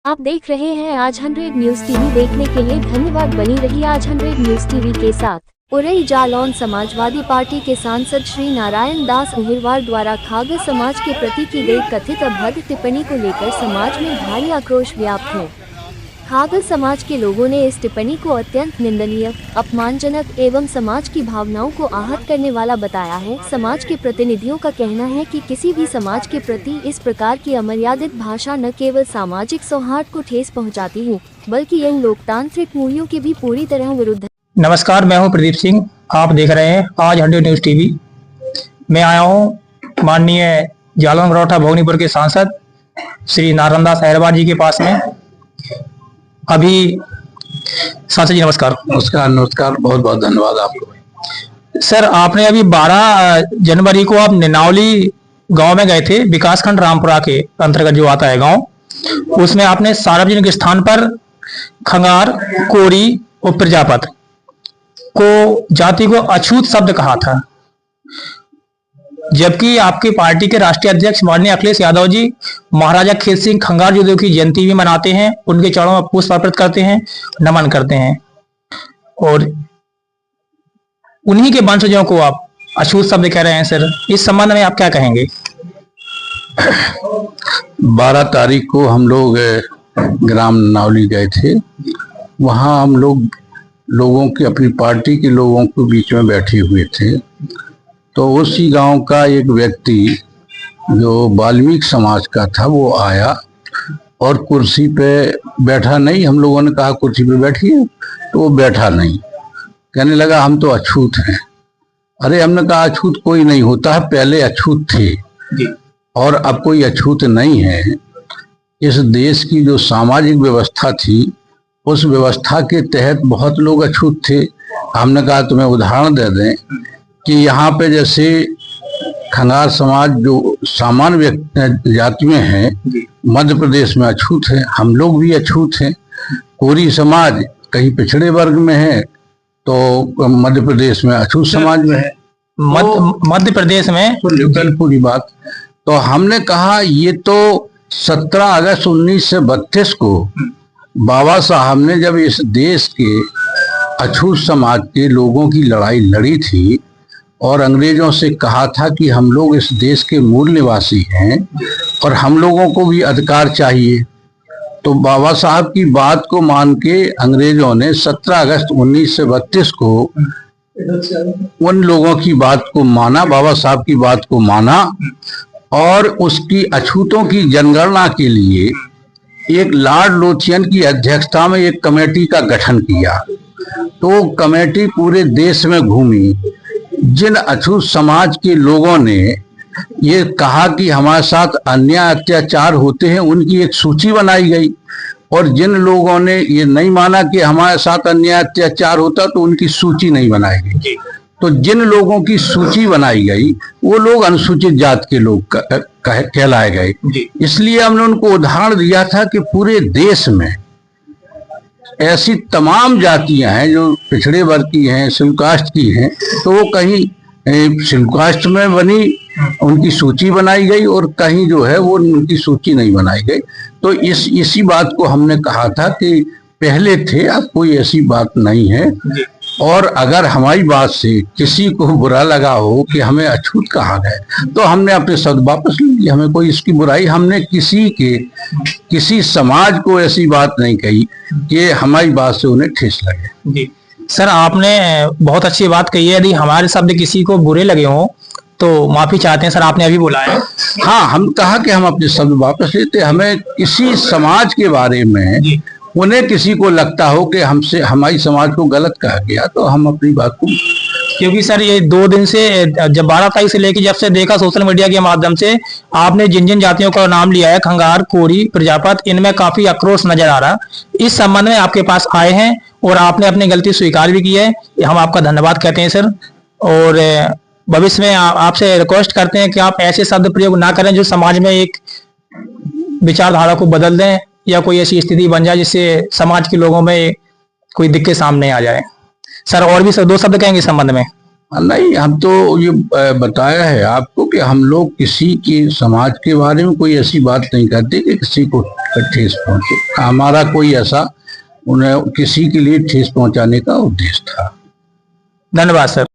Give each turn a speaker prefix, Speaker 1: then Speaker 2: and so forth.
Speaker 1: आप देख रहे हैं आज 100 न्यूज टीवी। देखने के लिए धन्यवाद। बनी रहिए आज 100 न्यूज टीवी के साथ। उरई जालौन समाजवादी पार्टी के सांसद श्री नारायण दास अहिरवार द्वारा खागर समाज के प्रति की गई कथित अभद्र टिप्पणी को लेकर समाज में भारी आक्रोश व्याप्त है। खागर समाज के लोगों ने इस टिप्पणी को अत्यंत निंदनीय, अपमानजनक एवं समाज की भावनाओं को आहत करने वाला बताया है। समाज के प्रतिनिधियों का कहना है कि किसी भी समाज के प्रति इस प्रकार की अमर्यादित भाषा न केवल सामाजिक सौहार्द को ठेस पहुंचाती है, बल्कि इन लोकतांत्रिक मूल्यों के भी पूरी तरह विरुद्ध है।
Speaker 2: नमस्कार, मैं हूं प्रदीप सिंह। आप देख रहे हैं आज 100 न्यूज टीवी। मैं आया हूं माननीय जालौन गरौठा भोगनीपुर के सांसद श्री नारायण दास अहिरवार जी के पास में। अभी सांसद जी नमस्कार।
Speaker 3: नमस्कार, बहुत बहुत धन्यवाद आपको।
Speaker 2: सर, आपने अभी 12 जनवरी को आप निनावली गांव में गए थे, विकासखंड रामपुरा के अंतर्गत जो आता है गांव। उसमें आपने सार्वजनिक स्थान पर खंगार, कोरी और प्रजापत को जाति को अछूत शब्द कहा था, जबकि आपकी पार्टी के राष्ट्रीय अध्यक्ष माननीय अखिलेश यादव जी महाराजा खेत सिंह खंगार जी की जयंती भी मनाते हैं, उनके चरणों में पुष्प अर्पित करते हैं, नमन करते हैं, और उन्हीं के वंशजों को आप अछूत शब्द कह रहे हैं। सर, इस संबंध में आप क्या कहेंगे?
Speaker 3: 12 तारीख को हम लोग ग्राम नावली गए थे। वहां हम लोगों के, अपनी पार्टी के लोगों के बीच में बैठे हुए थे। तो उसी गांव का एक व्यक्ति जो वाल्मीकि समाज का था वो आया और कुर्सी पे बैठा नहीं। हम लोगों ने कहा कुर्सी पे बैठिए, तो वो बैठा नहीं। कहने लगा हम तो अछूत हैं। अरे, हमने कहा अछूत कोई नहीं होता है, पहले अछूत थे और अब कोई अछूत नहीं है। इस देश की जो सामाजिक व्यवस्था थी, उस व्यवस्था के तहत बहुत लोग अछूत थे। हमने कहा तुम्हें उदाहरण दे दें कि यहाँ पे जैसे खंगार समाज जो सामान्य जाति में है, मध्य प्रदेश में अछूत है, हम लोग भी अछूत हैं। कोरी समाज कहीं पिछड़े वर्ग में है, तो मध्य प्रदेश में अछूत समाज में है,
Speaker 2: मध्य प्रदेश में
Speaker 3: पूरी बात। तो हमने कहा ये तो 17 अगस्त 1932 को बाबा साहब ने जब इस देश के अछूत समाज के लोगों की लड़ाई लड़ी थी और अंग्रेजों से कहा था कि हम लोग इस देश के मूल निवासी हैं और हम लोगों को भी अधिकार चाहिए, तो बाबा साहब की बात को मान के अंग्रेजों ने 17 अगस्त 1932 को उन लोगों की बात को माना, बाबा साहब की बात को माना, और उसकी अछूतों की जनगणना के लिए एक लॉर्ड लोथियन की अध्यक्षता में एक कमेटी का गठन किया। तो कमेटी पूरे देश में घूमी। जिन अछूत समाज के लोगों ने ये कहा कि हमारे साथ अन्याय अत्याचार होते हैं, उनकी एक सूची बनाई गई, और जिन लोगों ने ये नहीं माना कि हमारे साथ अन्याय अत्याचार होता, तो उनकी सूची नहीं बनाई गई। तो जिन लोगों की सूची बनाई गई वो लोग अनुसूचित जाति के लोग कहलाए गए। इसलिए हमने उनको उदाहरण दिया था कि पूरे देश में ऐसी तमाम जातियां हैं जो पिछड़े वर्ग की हैं, शेड्यूल कास्ट की हैं, तो वो कहीं शेड्यूल कास्ट में बनी, उनकी सूची बनाई गई, और कहीं जो है वो उनकी सूची नहीं बनाई गई। तो इसी बात को हमने कहा था कि पहले थे, अब कोई ऐसी बात नहीं है। और अगर हमारी बात से किसी को बुरा लगा हो कि हमें अछूत कहा गया, तो हमने अपने शब्द वापस ले लिए। हमें कोई इसकी बुराई, हमने किसी समाज को ऐसी बात नहीं कही कि हमारी बात से उन्हें ठेस लगे।
Speaker 2: जी सर, आपने बहुत अच्छी बात कही है। यदि हमारे शब्द किसी को बुरे लगे हों तो माफी चाहते हैं। सर, आपने अभी बोला है।
Speaker 3: हाँ, हम कहा कि हम अपने शब्द वापस लेते। हमें किसी समाज के बारे में उन्हें किसी को लगता हो कि हमसे, हमारी समाज को गलत कहा गया, तो हम अपनी बात को,
Speaker 2: क्योंकि सर ये 2 दिन से, जब 12 तारीख से लेकर जब से देखा सोशल मीडिया के माध्यम से, आपने जिन जिन जातियों का नाम लिया है, खंगार, कोरी, प्रजापत, इनमें काफी आक्रोश नजर आ रहा। इस संबंध में आपके पास आए हैं और आपने अपनी गलती स्वीकार भी की है। हम आपका धन्यवाद कहते हैं सर, और भविष्य में आपसे रिक्वेस्ट करते हैं कि आप ऐसे शब्द प्रयोग ना करें जो समाज में एक विचारधारा को बदल दें या कोई ऐसी स्थिति बन जाए जिससे समाज के लोगों में कोई दिक्कत सामने आ जाए। सर, और भी सर 2 शब्द कहेंगे इस संबंध में?
Speaker 3: नहीं, हम तो ये बताया है आपको कि हम लोग किसी के समाज के बारे में कोई ऐसी बात नहीं करते कि किसी को पर ठेस पहुंचे। हमारा कोई ऐसा उन्हें किसी के लिए ठेस पहुंचाने का उद्देश्य था।
Speaker 2: धन्यवाद सर।